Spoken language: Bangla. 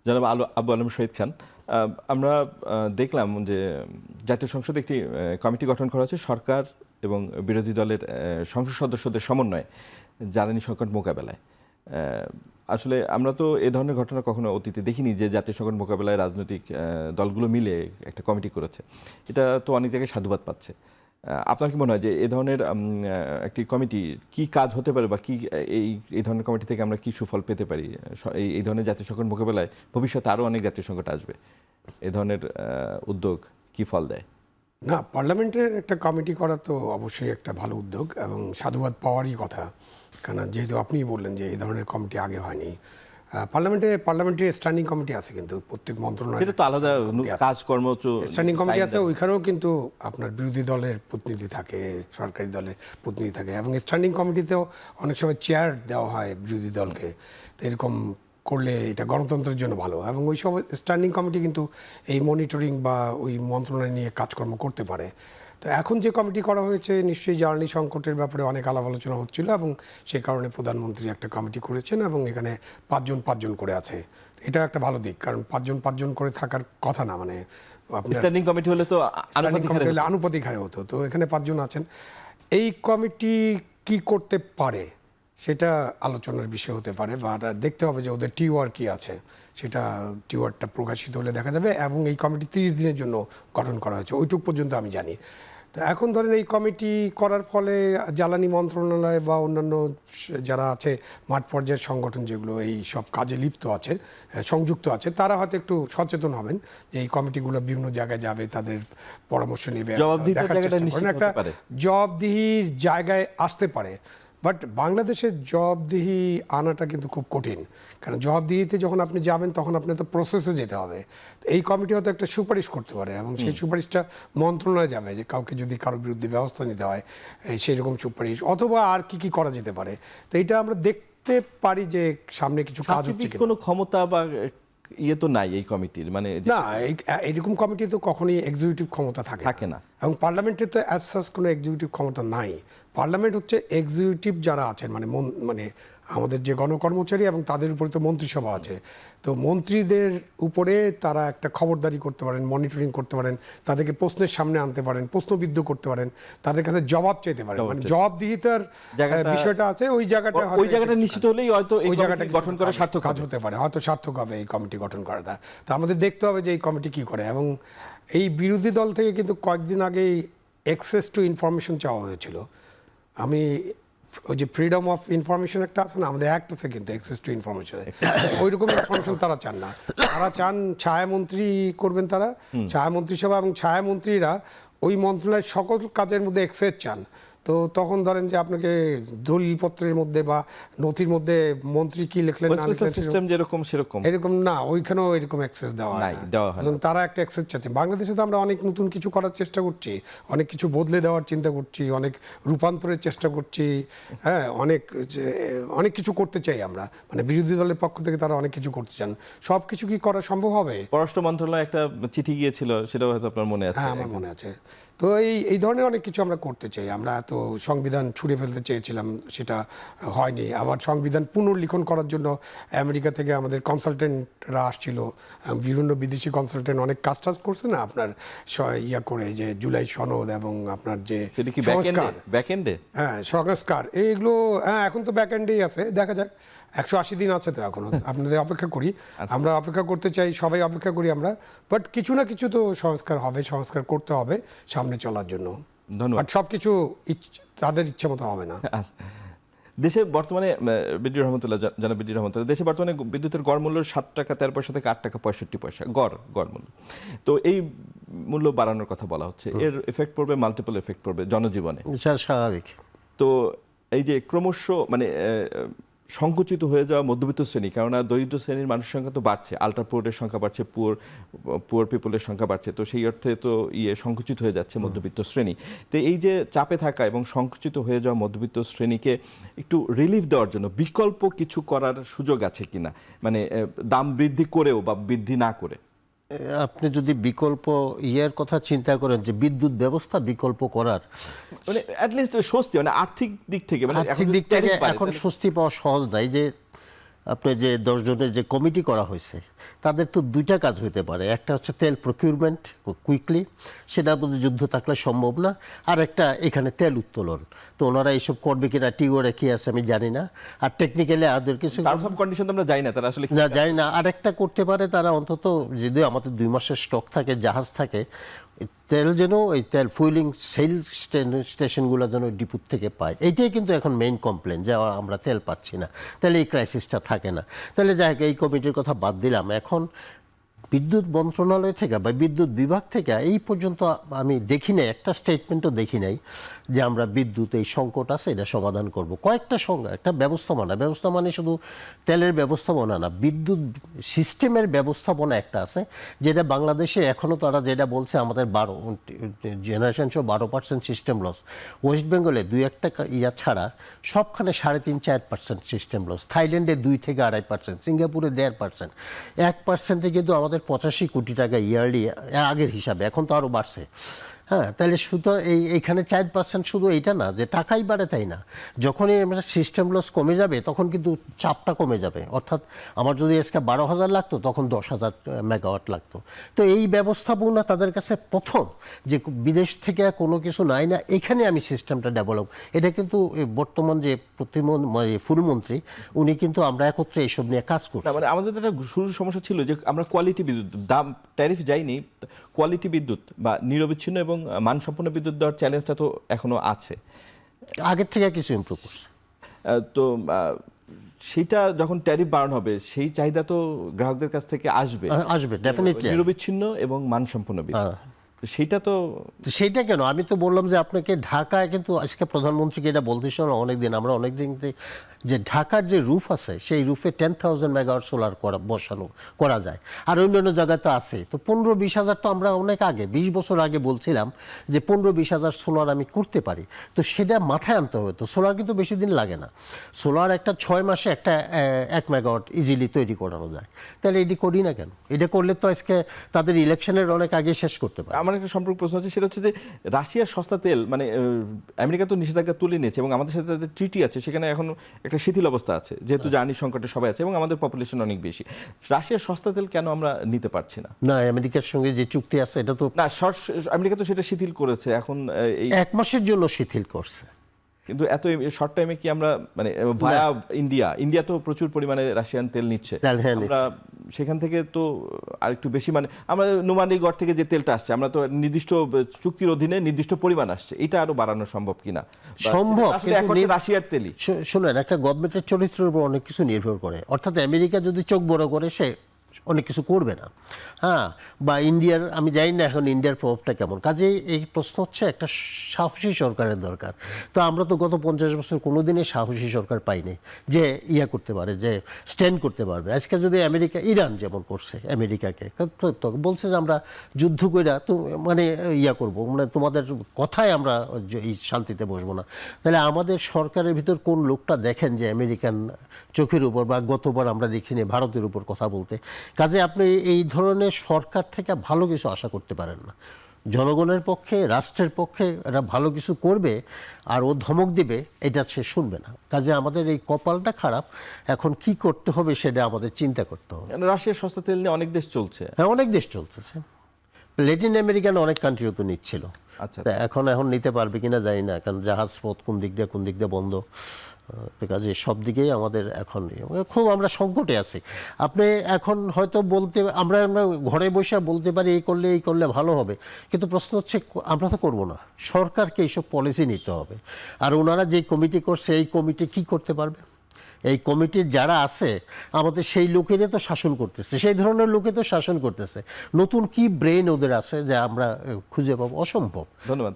জনাব আবু আলম শহীদ খান, আমরা দেখলাম যে জাতীয় সংসদে একটি কমিটি গঠন করা হয়েছে সরকার এবং বিরোধী দলের সংসদ সদস্যদের সমন্বয়ে জ্বালানি সংকট মোকাবেলায়। আসলে আমরা তো এ ধরনের ঘটনা কখনো অতীতে দেখিনি যে জাতীয় সংকট মোকাবেলায় রাজনৈতিক দলগুলো মিলে একটা কমিটি করেছে। এটা তো অনেক জায়গায় সাধুবাদ পাচ্ছে। আপনার কি মনে হয় যে এ ধরনের একটি কমিটি কি কাজ হতে পারে, বা কি এই ধরনের কমিটি থেকে আমরা কি সুফল পেতে পারি? এই ধরনের জাতীয় সংকট মোকাবেলায় ভবিষ্যতে আরও অনেক জাতীয় সংকট আসবে, এ ধরনের উদ্যোগ কি ফল দেয়? না, পার্লামেন্টের একটা কমিটি করা তো অবশ্যই একটা ভালো উদ্যোগ এবং সাধুবাদ পাওয়ারই কথা। কেন, যেহেতু আপনিই বললেন যে এই ধরনের কমিটি আগে হয়নি। পার্লামেন্টারি স্ট্যান্ডিং কমিটি আছে, কিন্তু প্রত্যেক মন্ত্রণালয় তো আলাদা কাজকর্ম স্ট্যান্ডিং কমিটি আছে, ওইখানেও কিন্তু আপনার বিরোধী দলের প্রতিনিধি থাকে, সরকারি দলের প্রতিনিধি থাকে, এবং স্ট্যান্ডিং কমিটিতেও অনেক সময় চেয়ার দেওয়া হয় বিরোধী দলকে। তো এরকম করলে এটা গণতন্ত্রের জন্য ভালো, এবং ওই সব স্ট্যান্ডিং কমিটি কিন্তু এই মনিটরিং বা ওই মন্ত্রণালয় নিয়ে কাজকর্ম করতে পারে। তো এখন যে কমিটি করা হয়েছে, নিশ্চয়ই জ্বালানি সংকটের ব্যাপারে অনেক আলাপ আলোচনা হচ্ছিল, এবং সে কারণে প্রধানমন্ত্রী একটা কমিটি করেছেন এবং এখানে পাঁচজন করে আছে। এটা একটা ভালো দিক, কারণ পাঁচজন করে থাকার কথা না, মানে স্ট্যান্ডিং কমিটি হলে তো আনুপাতিক হারে হতো। তো এখানে 5 জন আছেন। এই কমিটি কি করতে পারে সেটা আলোচনার বিষয় হতে পারে, বা দেখতে হবে যে ওদের টিওয়ার কি আছে, সেটা টিওয়ারটা প্রকাশিত হলে দেখা যাবে। এবং এই কমিটি 30 দিনের জন্য গঠন করা হয়েছে, ওইটুক পর্যন্ত আমি জানি। তো এখন ধরেন এই কমিটি করার ফলে জ্বালানি মন্ত্রণালয় বা অন্যান্য যারা আছে মাঠ পর্যায়ের সংগঠন যেগুলো এই সব কাজে লিপ্ত আছে, সংযুক্ত আছে, তারা হয়তো একটু সচেতন হবেন যে এই কমিটিগুলো বিভিন্ন জায়গায় যাবে, তাদের পরামর্শ নেবে, দেখার চেষ্টা করেন, একটা জবাবদিহির জায়গায় আসতে পারে। বাট বাংলাদেশে জবাবদিহি আনাটা কিন্তু খুব কঠিন, কারণ জবাবদিহিতে যখন আপনি যাবেন তখন আপনার তো প্রসেসে যেতে হবে। এই কমিটি হয়তো একটা সুপারিশ করতে পারে, এবং সেই সুপারিশটা মন্ত্রণালয়ে যাবে যে কাউকে যদি কারোর বিরুদ্ধে ব্যবস্থা নিতে হয় সেই রকম সুপারিশ, অথবা আর কি করা যেতে পারে। তো এইটা আমরা দেখতে পারি যে সামনে কিছু কাজ হচ্ছে, কোনো ক্ষমতা বা ইয়ে তো নাই এই কমিটির, মানে না, এইরকম কমিটি তো কখনোই এক্সিকিউটিভ ক্ষমতা থাকে না, এবং পার্লামেন্টের তো অ্যাজ সাচ কোনো এক্সিকিউটিভ ক্ষমতা নাই। পার্লামেন্ট হচ্ছে এক্সিকিউটিভ যারা আছেন, মানে আমাদের যে গণকর্মচারী, এবং তাদের উপরে তো মন্ত্রিসভা আছে। তো মন্ত্রীদের উপরে তারা একটা খবরদারি করতে পারেন, মনিটরিং করতে পারেন, তাদেরকে প্রশ্নের সামনে আনতে পারেন, প্রশ্নবিদ্ধ করতে পারেন, তাদের কাছে জবাব চাইতে পারেন, মানে জবাবদিহিতার বিষয়টা আছে। ওই জায়গাটা নিশ্চিত হলেই হয়তো ওই জায়গাটা গঠন করা সার্থক কাজ হতে পারে, হয়তো সার্থক হবে এই কমিটি গঠন করাটা। তো আমাদের দেখতে হবে যে এই কমিটি কি করে। এবং এই বিরোধী দল থেকে কিন্তু কয়েকদিন আগেই অ্যাক্সেস টু ইনফরমেশন চাওয়া হয়েছিল। আমি ওই যে ফ্রিডম অফ ইনফরমেশন একটা আছে না, আমাদের অ্যাক্ট আছে কিন্তু অ্যাক্সেস টু ইনফরমেশন, ওই রকম ইনফরমেশন তারা চান না। তারা চান ছায়ামন্ত্রী করবেন, তারা ছায়ামন্ত্রিসভা, এবং ছায়ামন্ত্রীরা ওই মন্ত্রণালয়ের সকল কাজের মধ্যে অ্যাক্সেস চান। তো তখন ধরেন যে আপনাকে দলিলপত্রের মধ্যে বা নথির মধ্যে মন্ত্রী কি লিখলেন না সিস্টেম যেরকম সেরকম এরকম না, ওইখানেও এরকম অ্যাক্সেস দেওয়া হয় না। তারা একটা অ্যাক্সেস চাচ্ছে। বাংলাদেশে তো আমরা অনেক নতুন কিছু করার চেষ্টা করছি, অনেক কিছু বদলে দেওয়ার চিন্তা করছি, অনেক রূপান্তরের চেষ্টা করছি, হ্যাঁ, অনেক কিছু করতে চাই আমরা, মানে বিরোধী দলের পক্ষ থেকে তারা অনেক কিছু করতে চান। সব কিছু কি করা সম্ভব হবে? পররাষ্ট্র মন্ত্রণালয়ে একটা চিঠি গিয়েছিল, সেটাও হয়তো আপনার মনে আছে। হ্যাঁ, আমার মনে আছে। তো এই ধরনের অনেক কিছু আমরা করতে চাই। আমরা তো সংবিধান ছুঁড়ে ফেলতে চেয়েছিলাম, সেটা হয়নি। আবার সংবিধান পুনর্লিখন করার জন্য আমেরিকা থেকে আমাদের কনসালটেন্টরা আসছিল, বিভিন্ন বিদেশি কনসালটেন্ট অনেক কাজ করছে না আপনার করে, যে জুলাই সনদ এবং আপনার যে সংস্কার, হ্যাঁ, সংস্কার, এইগুলো হ্যাঁ এখন তো ব্যাকএন্ডেই আছে। দেখা যাক, 180 দিন আছে তো এখনো, আপনাদের অপেক্ষা করি, আমরা অপেক্ষা করতে চাই, সবাই অপেক্ষা করি আমরা। বাট কিছু না কিছু তো সংস্কার হবে, সংস্কার করতে হবে সামনে চলার জন্য। ধন্যবাদ। সবকিছু তাদের ইচ্ছে মতো হবে না। দেশে বর্তমানে জনাব বিডির রহমতুল্লাহ, দেশে বর্তমানে বিদ্যুতের গড় মূল্য 7 টাকা 13 পয়সা থেকে 8 টাকা 65 পয়সা গড় মূল্য। তো এই মূল্য বাড়ানোর কথা বলা হচ্ছে, এর এফেক্ট পড়বে, মাল্টিপল এফেক্ট পড়বে জনজীবনে, স্বাভাবিক। তো এই যে ক্রমশ মানে সংকুচিত হয়ে যাওয়া মধ্যবিত্ত শ্রেণী, কেননা দরিদ্র শ্রেণীর মানুষের সংখ্যা তো বাড়ছে, আল্ট্রা পুয়ারের সংখ্যা বাড়ছে, পুয়ার পিপলের সংখ্যা বাড়ছে, তো সেই অর্থে তো সংকুচিত হয়ে যাচ্ছে মধ্যবিত্ত শ্রেণী। তো এই যে চাপে থাকা এবং সংকুচিত হয়ে যাওয়া মধ্যবিত্ত শ্রেণীকে একটু রিলিফ দেওয়ার জন্য বিকল্প কিছু করার সুযোগ আছে কিনা, মানে দাম বৃদ্ধি করেও বা বৃদ্ধি না করে? আপনি যদি বিকল্প ইয়ের কথা চিন্তা করেন, যে বিদ্যুৎ ব্যবস্থা বিকল্প করার, মানে অ্যাটলিস্ট স্বস্তি, মানে আর্থিক দিক থেকে, মানে আর্থিক দিক থেকে এখন স্বস্তি পাওয়া সহজ নাই। যে আপনি যে 10 জনের যে কমিটি করা হয়েছে তাদের তো দুইটা কাজ হতে পারে, একটা হচ্ছে তেল প্রকিউরমেন্ট কুইকলি, সেটা বোধহয় যুদ্ধ থাকলে সম্ভব না, আর একটা এখানে তেল উত্তোলন। তো ওনারা এইসব করবে কিনা, টিওরে কি আছে আমি জানি না, আর টেকনিক্যালি আদের কিছু টার্মস অফ কন্ডিশন তো আমরা জানি না তারা আসলে না জানি না। আরেকটা করতে পারে তারা, অন্তত যদি আমাদের 2 মাসের স্টক থাকে, জাহাজ থাকে, তেল যেন এই তেল ফুয়েলিং সেল স্টেশনগুলো যেন ডিপুর থেকে পায়। এইটাই কিন্তু এখন মেইন কমপ্লেন, যে আমরা তেল পাচ্ছি না, তাহলে এই ক্রাইসিসটা থাকে না। তাহলে যাই হোক, এই কমিটির কথা বাদ দিলাম। এখন বিদ্যুৎ মন্ত্রণালয় থেকে বা বিদ্যুৎ বিভাগ থেকে এই পর্যন্ত আমি দেখি নাই, একটা স্টেটমেন্টও দেখি নাই যে আমরা বিদ্যুৎ এই সংকট আছে এটা সমাধান করব। কয়েকটা একটা ব্যবস্থাপনা শুধু তেলের ব্যবস্থাপনা না, বিদ্যুৎ সিস্টেমের ব্যবস্থাপনা একটা আছে, যেটা বাংলাদেশে এখনও তারা যেটা বলছে আমাদের 12 জেনারেশন 12% সিস্টেম লস। ওয়েস্ট বেঙ্গলে 2-1টা ইয়া ছাড়া সবখানে 3.5-4% সিস্টেম লস। থাইল্যান্ডে 2 থেকে 2.5%, সিঙ্গাপুরে 1.5%। 1%-এ কিন্তু আমাদের 85 কোটি টাকা ইয়ারলি আগের হিসাবে, এখন তো আরও বাড়ছে। হ্যাঁ, তাহলে সুতরাং এইখানে 4% শুধু এইটা না যে টাকাই বাড়ে তাই না, যখনই আমরা সিস্টেম লস কমে যাবে তখন কিন্তু চাপটা কমে যাবে। অর্থাৎ আমার যদি আজকে 12,000 লাগতো, তখন 10,000 মেগাওয়াট লাগতো। তো এই ব্যবস্থাপনা তাদের কাছে প্রথম, যে বিদেশ থেকে কোনো কিছু নাই না, এখানে আমি সিস্টেমটা ডেভেলপ। এটা কিন্তু বর্তমান যে ফুলমন্ত্রী, উনি কিন্তু আমরা একত্রে এইসব নিয়ে কাজ করছি। না, মানে আমাদের তো একটা শুরুর সমস্যা ছিল যে আমরা কোয়ালিটি বিদ্যুৎ, দাম ট্যারিফ যায়নি, কোয়ালিটি বিদ্যুৎ বা নিরবিচ্ছিন্ন এবং মানসম্পন্ন বিদ্যুৎ দেওয়ার চ্যালেঞ্জটা তো এখনো আছে। আগের থেকে কিছু ইমপ্রুভ করছে। তো সেইটা যখন ট্যারিফ বাড়ানো হবে, সেই চাহিদা তো গ্রাহকদের কাছ থেকে আসবে ডেফিনেটলি, নিরবিচ্ছিন্ন এবং মানসম্পন্ন বিদ্যুৎ। সেইটা তো সেইটা কেন, আমি তো বললাম যে আপনাকে ঢাকায় কিন্তু আজকে প্রধানমন্ত্রীকে এটা বলতে শোনো অনেকদিন, আমরা অনেকদিন যে ঢাকার যে রুফ আছে সেই রুফে 10,000 মেগাওয়াট সোলার করা যায়, আর অন্যান্য জায়গায় তো আছে। তো 15-20 হাজার তো আমরা অনেক আগে 20 বছর আগে বলছিলাম যে 15-20 হাজার সোলার আমি করতে পারি। তো সেটা মাথায় আনতে হবে। তো সোলার কিন্তু বেশি দিন লাগে না, সোলার একটা 6 মাসে একটা 1 মেগাওয়াট ইজিলি তৈরি করানো যায়। তাহলে এটি করি না কেন? এটা করলে তো আজকে তাদের ইলেকশনের অনেক আগে শেষ করতে পারে। আমার একটা সম্পর্ক প্রশ্ন আছে, সেটা হচ্ছে যে রাশিয়ার সস্তা তেল, মানে আমেরিকা তো নিষেধাজ্ঞা তুলে নিয়েছে এবং আমাদের সাথে তাদের ট্রিটি আছে, সেখানে এখন একটা শিথিল অবস্থা আছে, যেহেতু জ্বালানি সংকটে সবাই আছে এবং আমাদের পপুলেশন অনেক বেশি। রাশিয়ার সস্তা তেল কেন আমরা নিতে পারছি না? না, আমেরিকার সঙ্গে যে চুক্তি আছে এটা তো না, আমেরিকা তো সেটা শিথিল করেছে এখন, এই 1 মাসের জন্য শিথিল করছে। কিন্তু এত শর্ট টাইমে কি আমরা, মানে ভায়া ইন্ডিয়া তো প্রচুর পরিমাণে রাশিয়ান তেল নিচ্ছে, আমরা সেখান থেকে তো আরেকটু বেশি, মানে আমরা নুমানীগড় থেকে যে তেলটা আসছে, আমরা তো নির্দিষ্ট চুক্তির অধীনে নির্দিষ্ট পরিমাণ আসছে, এটা আরো বাড়ানো সম্ভব কিনা? সম্ভব, কিন্তু রাশিয়ার তেলই। শুনেন, একটা গভর্নমেন্টের চরিত্রের উপর অনেক কিছু নির্ভর করে। অর্থাৎ আমেরিকা যদি চোখ বড় করে, সে অনেক কিছু করবে না। হ্যাঁ, বা ইন্ডিয়ার, আমি জানি না এখন ইন্ডিয়ার প্রভাবটা কেমন। কাজেই এই প্রশ্ন হচ্ছে একটা সাহসী সরকারের দরকার। তো আমরা তো গত 50 বছর কোনোদিনই সাহসী সরকার পাইনি যে করতে পারে, যে স্ট্যান্ড করতে পারবে। আজকে যদি আমেরিকা, ইরান যেমন করছে আমেরিকাকে, বলছে যে আমরা যুদ্ধ কইরা তো মানে করব, মানে তোমাদের কথায় আমরা এই শান্তিতে বসবো না। তাহলে আমাদের সরকারের ভিতর কোন লোকটা দেখেন যে আমেরিকান চোখের উপর, বা গতবার আমরা দেখিনি ভারতের উপর কথা বলতে। কাজে আপনি এই ধরনের সরকার থেকে ভালো কিছু আশা করতে পারেন না। জনগণের পক্ষে, রাষ্ট্রের পক্ষে এরা ভালো কিছু করবে, আর ও ধমক দিবে, এটা সে শুনবে না। কাজে আমাদের এই কপালটা খারাপ। এখন কি করতে হবে সেটা আমাদের চিন্তা করতে হবে। রাশিয়ার সস্তা তেল নিয়ে অনেক দেশ চলছে। হ্যাঁ, অনেক দেশ চলতেছে। ল্যাটিন আমেরিকান অনেক কান্ট্রিও তো নিচ্ছিল। আচ্ছা, এখন নিতে পারবে কিনা জানি না, কারণ জাহাজ পথ কোন দিক দিয়ে বন্ধ। কাজে সব দিকেই আমাদের এখন খুব আমরা সংকটে আছি। আপনি এখন হয়তো আমরা ঘরে বসে বলতে পারি এই করলে ভালো হবে, কিন্তু প্রশ্ন হচ্ছে আমরা তো করবো না, সরকারকে এইসব পলিসি নিতে হবে। আর ওনারা যে কমিটি করছে, এই কমিটি কি করতে পারবে? এই কমিটির যারা আছে আমাদের সেই লোকেরই তো শাসন করতেছে, সেই ধরনের লোকে তো শাসন করতেছে। নতুন কি ব্রেন ওদের আছে যে আমরা খুঁজে পাবো? অসম্ভব। ধন্যবাদ।